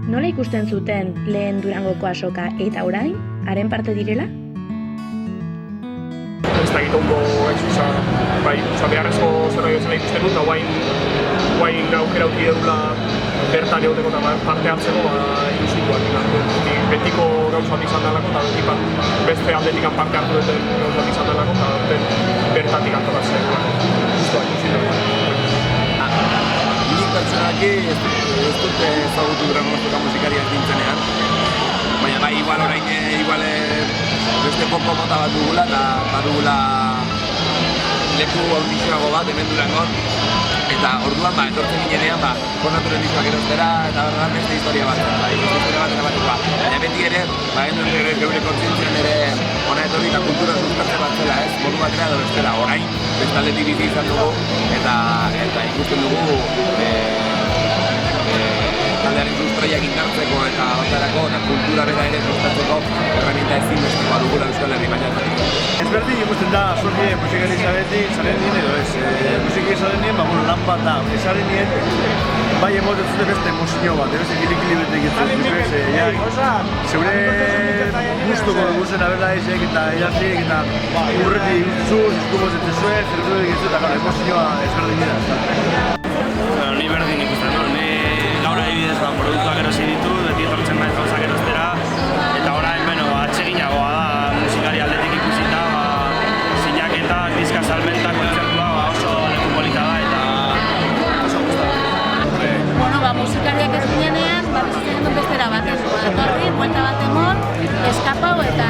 Nola ikusten zuten lehen Durangoko azoka eta orain, haren parte direla? Ez da egitongo beharrezko zerbait bezala ikusten dut, eta guain aukera uki edula bertan egoteko eta parte hartzeko ilusituak. Betiko gauzat izan delako, eta beste aldetikan parte hartu duten gauzat izan delako, eta bertatik antolatzen. Nik pertsonalki ez dut ezagutu Durangoko musikariak dintzenean, baina bai, orain beste pop mota bat dugula eta badugula leku handixoago bat hemen Durangon, eta orduan etortzen ginenean Konaturen diskoak erostera eta berdan beste historia bat erabateko. Baina beti ere, geure kontzientzian ere hona etorri eta kultura sustatzen bat zela, modu batera edo bestela. Orain, bestaldetik bizi izan dugu eta ikusten dugu taldearen sustraiak indartzeko eta batarako eta kultura bera ere sustatzeko herramienta ezinbestekoa dugula Euskal Herri mailan. Ezberdin ikusten da sortie musikari zaren nien edo ez. Musikari zaren nien, lan bat da. Zaren nien, bai emoten zute beste emozio bat, beste kilikili bete egitzen. Zeure guztuko duguzen aberda ezek eta idatzik eta urreti guztuzuz, izkubo zetezue, zerburu egitzen eta emozioa ezberdin dira. Ni berdin ikusten dut, gaur adibidez produktuak erosi ditu, beti etortzen baiz gauzak erostera, eta orain atseginagoa da musikari aldetik ikusita, sinaketak, diska salmenta, kontzertua oso leku polita da eta oso guztua. Musikariak ez ginenean, bizitzen dut bestera bat ez. Etorri, buelta bat emon, eskapau eta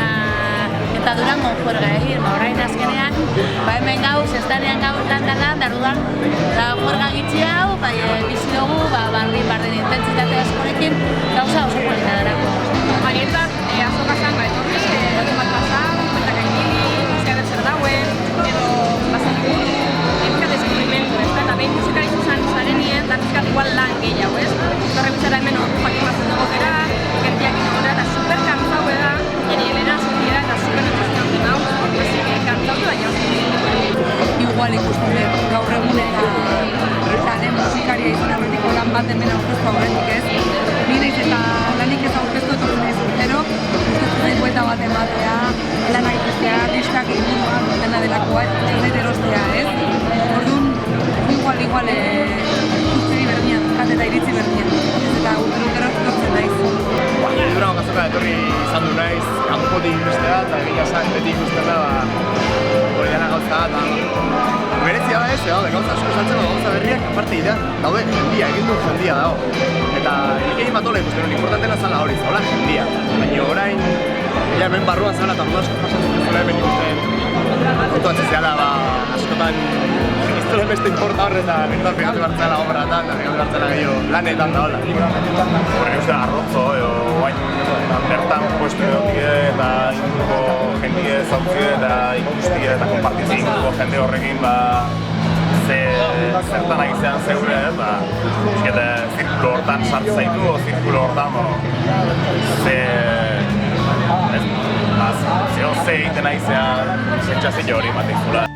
Durango juerga egin. Orain azkenean, hemen gauz, ez danean gauz lan darudan juerga gitzi hau, bizi dugu, bardin intentsitate askorekin, gauza oso polita darako. Marietak azokazan etorri, egun bat pasan, kuentak gainili, musikaren zer dauen, edo bazen buru, emizkat deskubrimentu, eta behin musikari zuzan zarenien, da pizkat igual lan gehiago, ez? Torre bizara hemen joakin bazen dugu gera, gertiak inogera, eta super kantzau da, jeri helena zutiera, eta super entuziantu nau, bezik kantzau da baina Igual ikusten dut, gaur egun eta lehen musikaria izan aurretiko lan bat hemen aurkeztu aurretik ez. Ni nahiz eta lanik ez aurkeztu etortzen naiz urtero, gustatzen zait buelta bat ematea, lana ikustea, diskak inguruan dena delakoa, ez erostea ez. Orduan, igual ikuspegi berdinean, kate eta iritzi berdinean, ez eta urtero etortzen naiz. Durango azoka etorri izan du naiz, kanpotik ikustea eta egia esan beti ikusten da hori dena gauza bat. Berezia da ez, gauza asko saltzen gauza berriak, aparte idea, daude jendia, egin du jendia dago. Eta nik egin bat hola ikusten, importantena zala hori, zaula jendia. Baina orain, hemen barruan zala eta ordu asko pasatzen zuela hemen ikusten. Kontuatzen zehala, askotan ez duen beste importa horretan, benetan pegatu bertzela obratan, eta pegatu bertzela gehiago lanetan da hola. Horren uste arrotzo, bertan puestu edokide eta inguruko jendie zautzide eta ikustie eta konpartizie inguruko jende horrekin zertan agizean zeure, zirkulo hortan sartzaitu, o zirkulo hortan zeo ze egiten aizean sentsazio hori emateizula.